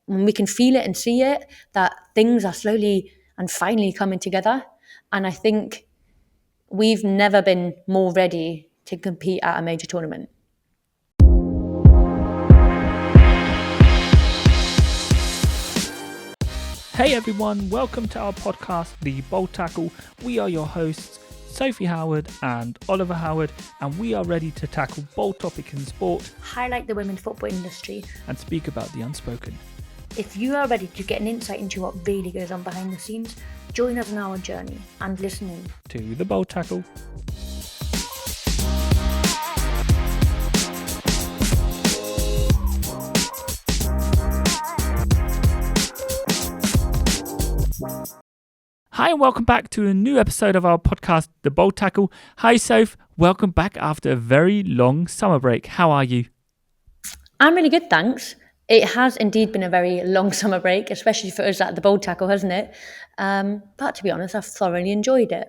when we can feel it and see it, that things are slowly and finally coming together. And I think we've never been more ready to compete at a major tournament. Hey everyone, welcome to our podcast, The Bold Tackle. We are your hosts, Sophie Howard and Oliver Howard, and we are ready to tackle bold topics in sport, Highlight the women's football industry, and speak about the unspoken. If you are ready to get an insight into what really goes on behind the scenes, join us on our journey and listening to The Bold Tackle. Hi and welcome back to a new episode of our podcast, The Bold Tackle. Hi Soph, welcome back after a very long summer break. How are you? I'm really good, thanks. It has indeed been a very long summer break, especially for us at The Bold Tackle, hasn't it? But to be honest, I've thoroughly enjoyed it.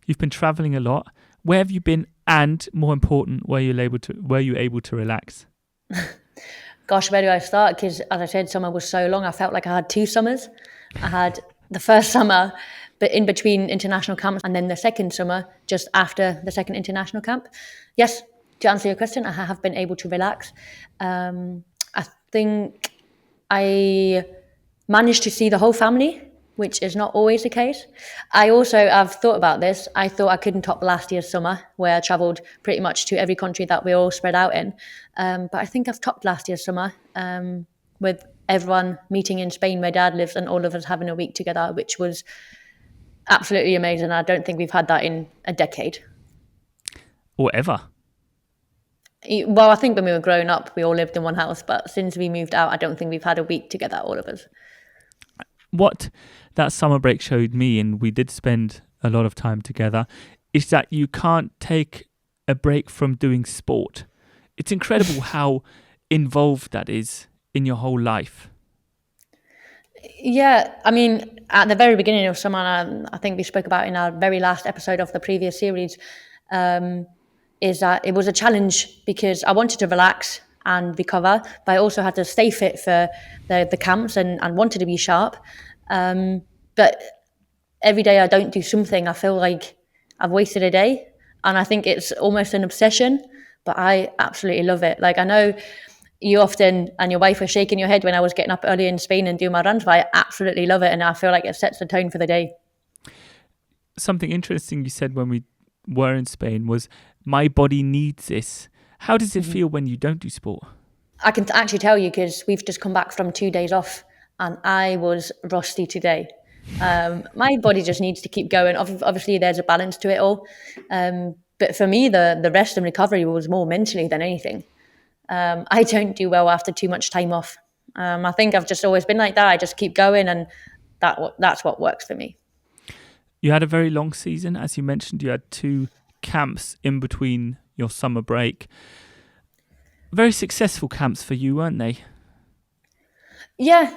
You've been travelling a lot. Where have you been? And more important, were you able to relax? Gosh, where do I start? Because as I said, summer was so long. I felt like I had 2 summers. I had the first summer, but in between international camps, and then the second summer just after the second international camp. Yes, to answer your question, I have been able to relax. I think I managed to see the whole family, which is not always the case. I've thought about this. I thought I couldn't top last year's summer, where I travelled pretty much to every country that we all spread out in. But I think I've topped last year's summer with everyone meeting in Spain where Dad lives and all of us having a week together, which was absolutely amazing. I don't think we've had that in a decade. Or ever. Well, I think when we were growing up, we all lived in one house, but since we moved out, I don't think we've had a week together, all of us. What that summer break showed me, and we did spend a lot of time together, is that you can't take a break from doing sport. It's incredible how involved that is in your whole life. Yeah, I mean, at the very beginning of summer, I think we spoke about in our very last episode of the previous series, is that it was a challenge because I wanted to relax and recover, but I also had to stay fit for the camps and wanted to be sharp. But every day I don't do something, I feel like I've wasted a day. And I think it's almost an obsession, but I absolutely love it. Like, I know you often and your wife were shaking your head when I was getting up early in Spain and doing my runs, but I absolutely love it. And I feel like it sets the tone for the day. Something interesting you said when we were in Spain was, my body needs this. How does it feel when you don't do sport? I can actually tell you because we've just come back from 2 days off and I was rusty today. My body just needs to keep going. Obviously, there's a balance to it all. But for me, the rest and recovery was more mentally than anything. I don't do well after too much time off. I think I've just always been like that. I just keep going and that's what works for me. You had a very long season. As you mentioned, you had 2 camps in between your summer break. Very successful camps for you, weren't they? Yeah,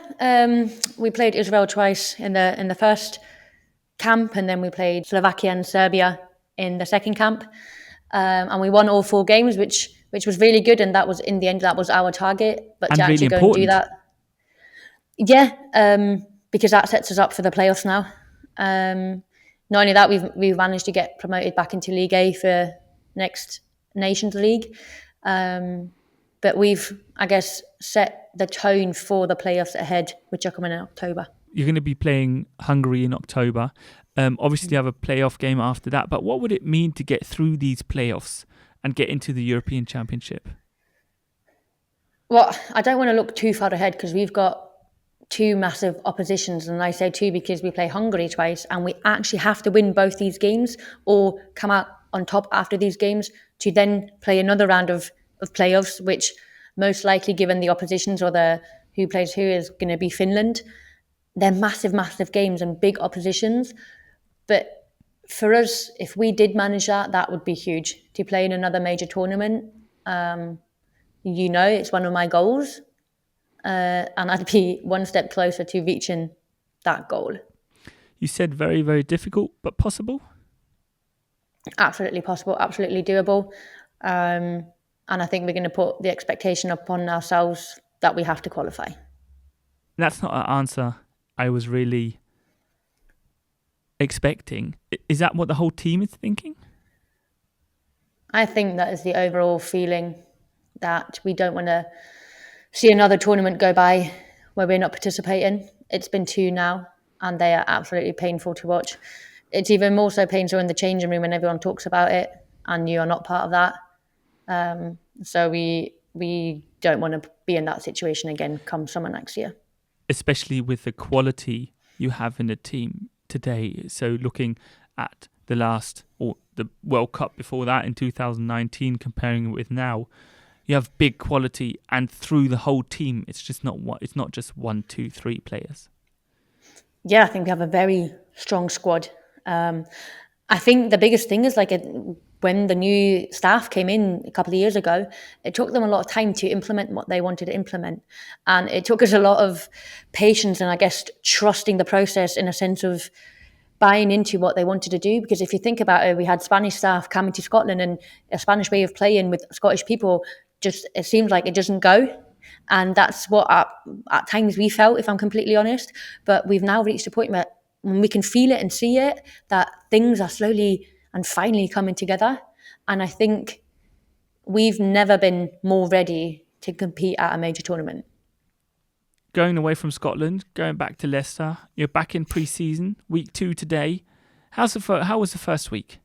we played Israel twice in the first camp, and then we played Slovakia and Serbia in the second camp, and we won all 4 games, which was really good. And that was, in the end, that was our target. But and to really actually go important. and do that, yeah, because that sets us up for the playoffs now. Not only that, we've managed to get promoted back into League A for next Nations League. But we've, I guess, set the tone for the playoffs ahead, which are coming in October. You're going to be playing Hungary in October. Obviously, you have a playoff game after that. But what would it mean to get through these playoffs and get into the European Championship? Well, I don't want to look too far ahead because we've got 2 massive oppositions. And I say 2 because we play Hungary twice and we actually have to win both these games or come out on top after these games to then play another round of playoffs, which most likely, given the oppositions or the who plays who, is going to be Finland. They're massive, massive games and big oppositions. But for us, if we did manage that, that would be huge. To play in another major tournament, it's one of my goals. And I'd be one step closer to reaching that goal. You said very, very difficult, but possible? Absolutely possible, absolutely doable. And I think we're going to put the expectation upon ourselves that we have to qualify. That's not an answer I was really expecting. Is that what the whole team is thinking? I think that is the overall feeling, that we don't want to see another tournament go by where we're not participating. It's been two now, and they are absolutely painful to watch. It's even more so painful in the changing room when everyone talks about it, and you are not part of that. So we don't want to be in that situation again come summer next year. Especially with the quality you have in the team today. So looking at the last, or the World Cup before that in 2019, comparing it with now, you have big quality, and through the whole team, it's just not one. It's not just 1, 2, 3 players. Yeah, I think we have a very strong squad. I think the biggest thing is when the new staff came in a couple of years ago, it took them a lot of time to implement what they wanted to implement. And it took us a lot of patience and I guess trusting the process in a sense of buying into what they wanted to do. Because if you think about it, we had Spanish staff coming to Scotland and a Spanish way of playing with Scottish people, just it seems like it doesn't go. And that's what at times we felt, if I'm completely honest. But we've now reached a point where when we can feel it and see it, that things are slowly and finally coming together. And I think we've never been more ready to compete at a major tournament. Going away from Scotland, going back to Leicester, you're back in pre-season, week 2 today. How was the first week?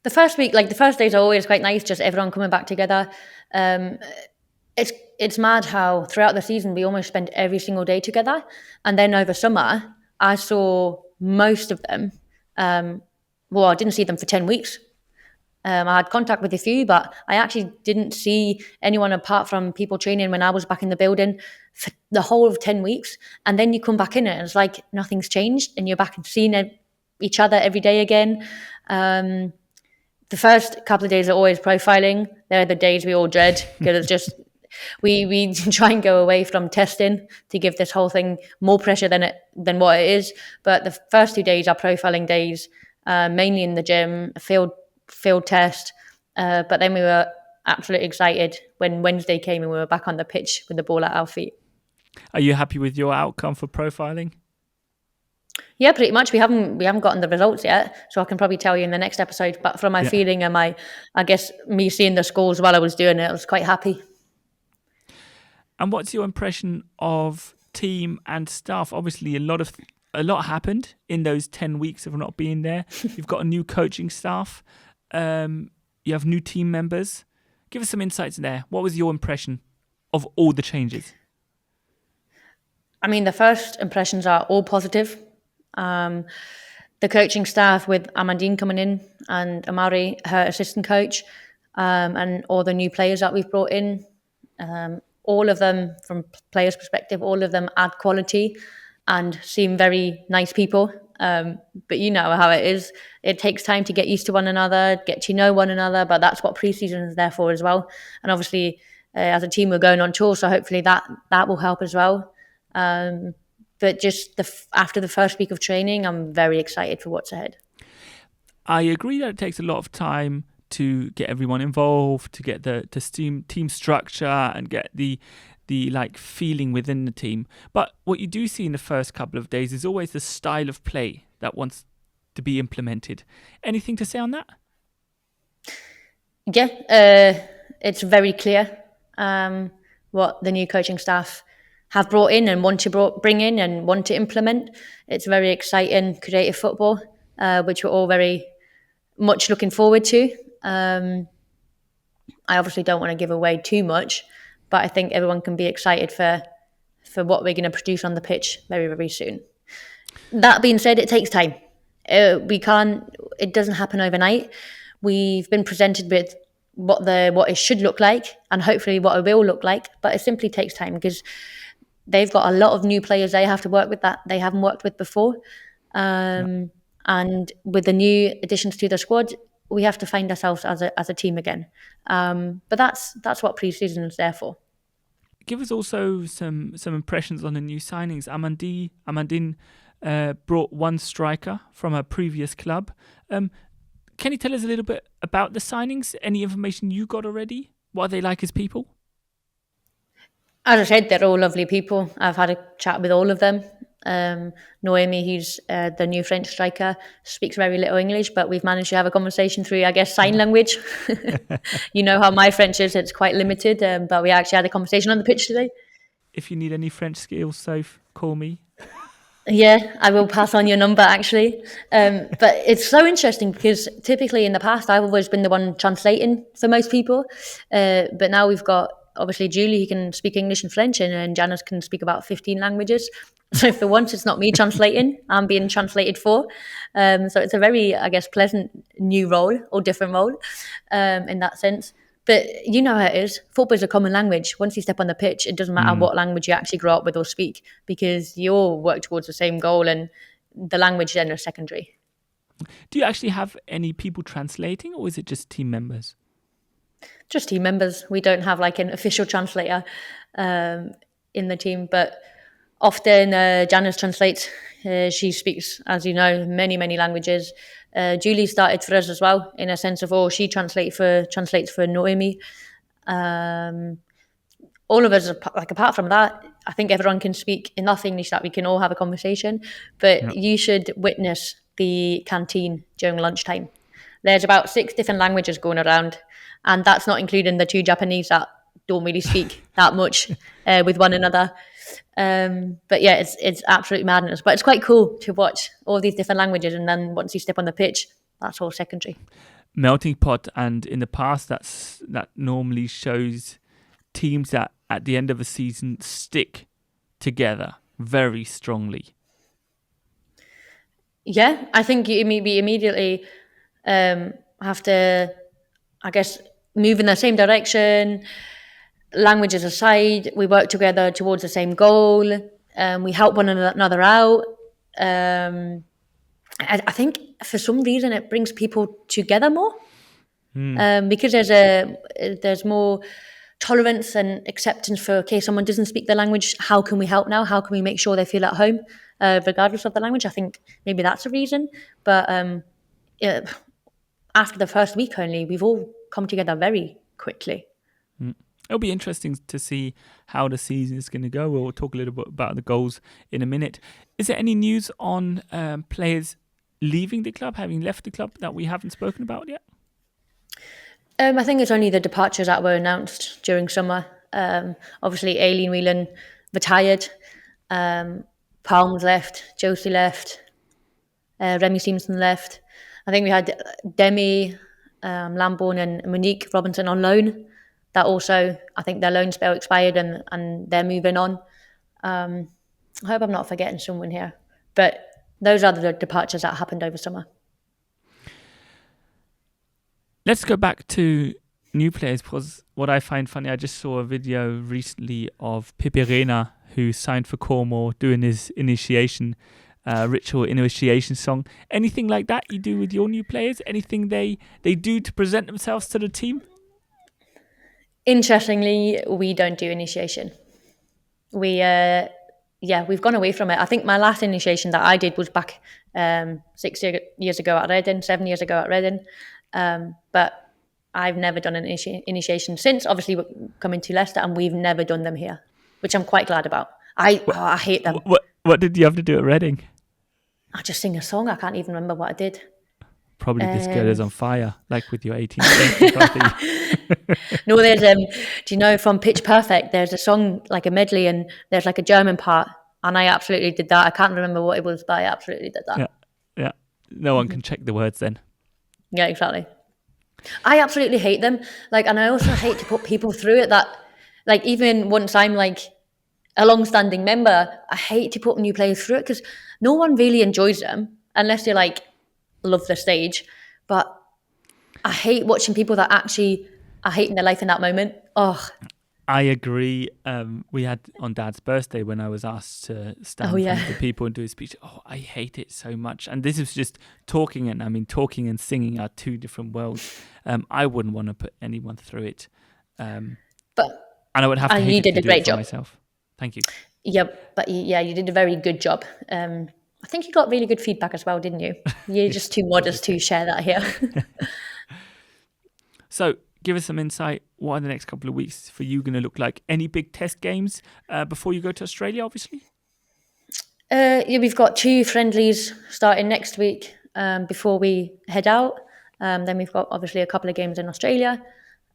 The first week, the first days are always quite nice, just everyone coming back together. It's mad how throughout the season we almost spent every single day together, and then over summer I saw most of them. I didn't see them for 10 weeks. I had contact with a few, but I actually didn't see anyone apart from people training when I was back in the building for the whole of 10 weeks. And then you come back in it and it's like nothing's changed, and you're back and seeing each other every day again. The first couple of days are always profiling. They're the days we all dread because it's just we try and go away from testing to give this whole thing more pressure than what it is. But the first 2 days are profiling days, mainly in the gym, a field test. But then we were absolutely excited when Wednesday came and we were back on the pitch with the ball at our feet. Are you happy with your outcome for profiling? Yeah, pretty much. We haven't gotten the results yet, so I can probably tell you in the next episode. But from my feeling and I guess me seeing the scores while I was doing it, I was quite happy. And what's your impression of team and staff? Obviously, a lot happened in those 10 weeks of not being there. You've got a new coaching staff. You have new team members. Give us some insights there. What was your impression of all the changes? I mean, the first impressions are all positive. The coaching staff with Amandine coming in and Amari, her assistant coach, and all the new players that we've brought in, all of them, from players' perspective, all of them add quality and seem very nice people. But you know how it is. It takes time to get used to one another, get to know one another, but that's what pre-season is there for as well. And obviously, as a team, we're going on tour, so hopefully that will help as well. But just after the first week of training, I'm very excited for what's ahead. I agree that it takes a lot of time to get everyone involved, to get the team structure and get the feeling within the team. But what you do see in the first couple of days is always the style of play that wants to be implemented. Anything to say on that? Yeah, it's very clear what the new coaching staff have brought in and want to bring in and want to implement. It's very exciting, creative football, which we're all very much looking forward to. I obviously don't want to give away too much, but I think everyone can be excited for what we're going to produce on the pitch very, very soon. That being said, it takes time. It doesn't happen overnight. We've been presented with what it should look like and hopefully what it will look like, but it simply takes time because they've got a lot of new players they have to work with that they haven't worked with before. And with the new additions to the squad, we have to find ourselves as a team again. But that's what pre-season is there for. Give us also some impressions on the new signings. Amandine brought one striker from her previous club. Can you tell us a little bit about the signings? Any information you got already? What are they like as people? As I said, they're all lovely people. I've had a chat with all of them. Noemi, who's the new French striker, speaks very little English, but we've managed to have a conversation through, I guess, sign language. You know how my French is, it's quite limited, but we actually had a conversation on the pitch today. If you need any French skills, Soph, call me. Yeah, I will pass on your number actually. But it's so interesting because typically in the past I've always been the one translating for most people. But now we've got obviously Julie who can speak English and French, and Janice can speak about 15 languages. So for once it's not me translating, I'm being translated for. So it's a very, I guess, pleasant new role or different role in that sense. But you know how it is. Football is a common language. Once you step on the pitch, it doesn't matter what language you actually grow up with or speak, because you all work towards the same goal, and the language then is secondary. Do you actually have any people translating, or is it just team members? Just team members. We don't have like an official translator in the team, but often Janice translates. She speaks, as you know, many languages. Julie started for us as well, in a sense of, she translates for Noemi. All of us, like, apart from that, I think everyone can speak enough English that we can all have a conversation. But you should witness the canteen during lunchtime. There's about 6 different languages going around, and that's not including the 2 Japanese that don't really speak that much with one another. But yeah, it's absolute madness. But it's quite cool to watch all these different languages, and then once you step on the pitch, that's all secondary. Melting pot, and in the past, that normally shows teams that at the end of a season stick together very strongly. Yeah, I think you immediately have to, I guess, move in the same direction. Languages aside, we work together towards the same goal. We help one another out. I think for some reason it brings people together more because there's more tolerance and acceptance for, okay, someone doesn't speak the language. How can we help now? How can we make sure they feel at home, regardless of the language? I think maybe that's a reason. But after the first week only, we've all come together very quickly. It'll be interesting to see how the season is going to go. We'll talk a little bit about the goals in a minute. Is there any news on players leaving the club, having left the club, that we haven't spoken about yet? I think it's only the departures that were announced during summer. Obviously, Aileen Whelan retired. Palms left. Josie left. Remy Stevenson left. I think we had Demi, Lambourne and Monique Robinson on loan. That also, I think their loan spell expired and they're moving on. I hope I'm not forgetting someone here. But those are the departures that happened over summer. Let's go back to new players, because what I find funny, I just saw a video recently of Pepe Reina, who signed for Cornwall, doing his ritual initiation song. Anything like that you do with your new players? Anything they do to present themselves to the team? Interestingly, we don't do initiation. We've gone away from it. I think my last initiation that I did was back 6 years ago at Reading, 7 years ago at Reading. But I've never done an initiation since, obviously, coming to Leicester, and we've never done them here, which I'm quite glad about. I hate them. What did you have to do at Reading? I just sing a song. I can't even remember what I did. Probably This Girl Is On Fire, like with your 18th party. No, there's do you know, from Pitch Perfect, there's a song, like a medley, and there's like a German part, and I absolutely did that. I can't remember what it was, but I absolutely did that. Yeah. No one can check the words then. Yeah, exactly. I absolutely hate them. Like, and I also hate to put people through it that, like, even once I'm like a long-standing member, I hate to put new players through it because no one really enjoys them unless they like love the stage. But I hate watching people that actually are hating their life in that moment. Oh, I agree. We had on Dad's birthday when I was asked to stand in front of the people and do a speech. Oh, I hate it so much. And this is just talking, and I mean, talking and singing are 2 different worlds. I wouldn't want to put anyone through it. And I would have to hate you it did to a do great it for job. myself. Thank you. Yeah, but you did a very good job. I think you got really good feedback as well, didn't you? You're just too modest to share that here. So, give us some insight. What are the next couple of weeks for you going to look like? Any big test games before you go to Australia, obviously? Yeah, we've got 2 friendlies starting next week before we head out. Then we've got obviously a couple of games in Australia.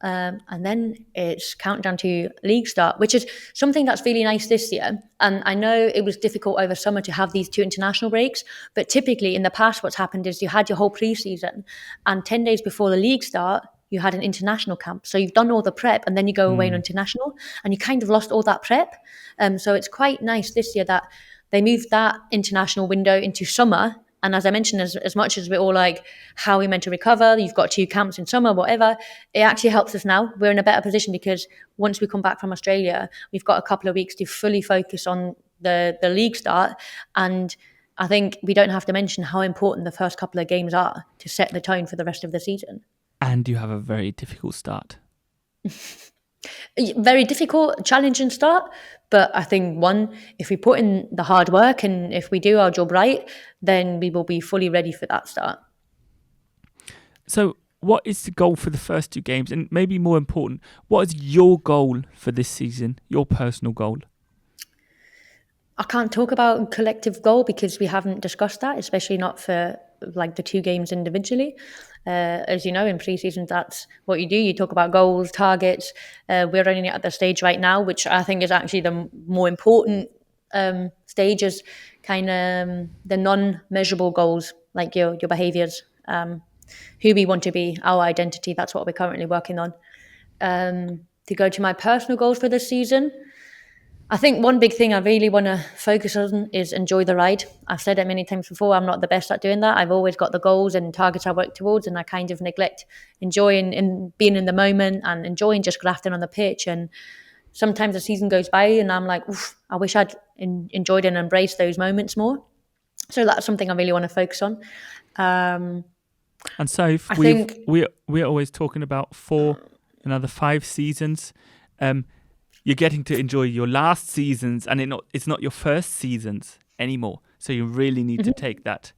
And then it's countdown to league start, which is something that's really nice this year. And I know it was difficult over summer to have these 2 international breaks, but typically in the past, what's happened is you had your whole pre-season, and 10 days before the league start, you had an international camp. So you've done all the prep, and then you go away on international, and you kind of lost all that prep. So it's quite nice this year that they moved that international window into summer. And as I mentioned, as much as we're all like, how are we meant to recover? You've got 2 camps in summer, whatever. It actually helps us now. We're in a better position because once we come back from Australia, we've got a couple of weeks to fully focus on the league start. And I think we don't have to mention how important the first couple of games are to set the tone for the rest of the season. And you have a very difficult start. Very difficult, challenging start. But I think, one, if we put in the hard work and if we do our job right, then we will be fully ready for that start. So what is the goal for the first 2 games? And maybe more important, what is your goal for this season, your personal goal? I can't talk about collective goal because we haven't discussed that, especially not for like the 2 games individually. As you know, in pre-season, that's what you do. You talk about goals, targets. We're only at the stage right now, which I think is actually the more important stage, is kind of the non-measurable goals, like your behaviours, who we want to be, our identity. That's what we're currently working on. To go to my personal goals for this season, I think one big thing I really want to focus on is enjoy the ride. I've said it many times before, I'm not the best at doing that. I've always got the goals and targets I work towards, and I kind of neglect enjoying and being in the moment and enjoying just grafting on the pitch. And sometimes the season goes by and I'm like, oof, I wish I'd enjoyed and embraced those moments more. So that's something I really want to focus on. And so we're always talking about another 5 seasons. You're getting to enjoy your last seasons, and it's not your first seasons anymore. So you really need to take that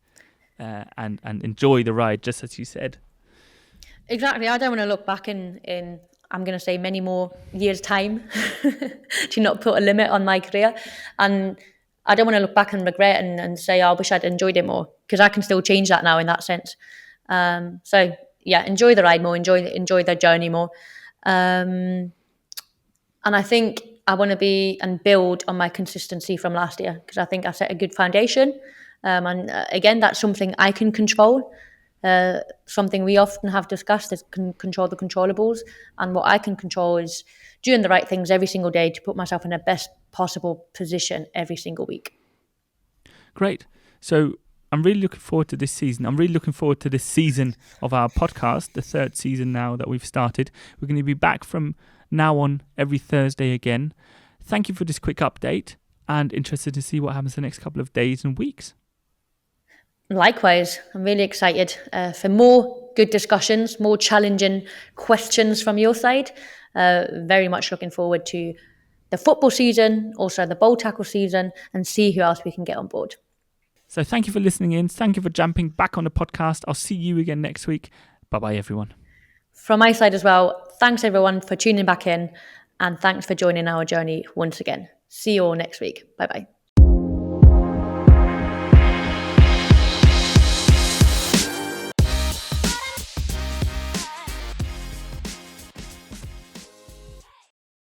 and enjoy the ride, just as you said. Exactly. I don't want to look back in I'm going to say many more years' time to not put a limit on my career. And I don't want to look back and regret and say, oh, I wish I'd enjoyed it more, because I can still change that now in that sense. So yeah, enjoy the ride more, enjoy the journey more. And I think I want to be and build on my consistency from last year, because I think I set a good foundation. And again, that's something I can control. Something we often have discussed is control the controllables. And what I can control is doing the right things every single day to put myself in the best possible position every single week. Great. So I'm really looking forward to this season. I'm really looking forward to this season of our podcast, the 3rd season now that we've started. We're going to be back from now on every Thursday again. Thank you for this quick update, and interested to see what happens the next couple of days and weeks. Likewise, I'm really excited for more good discussions, more challenging questions from your side. Very much looking forward to the football season, also the bowl tackle season, and see who else we can get on board. So thank you for listening in. Thank you for jumping back on the podcast. I'll see you again next week. Bye-bye, everyone. From my side as well, thanks everyone for tuning back in, and thanks for joining our journey once again. See you all next week. Bye-bye.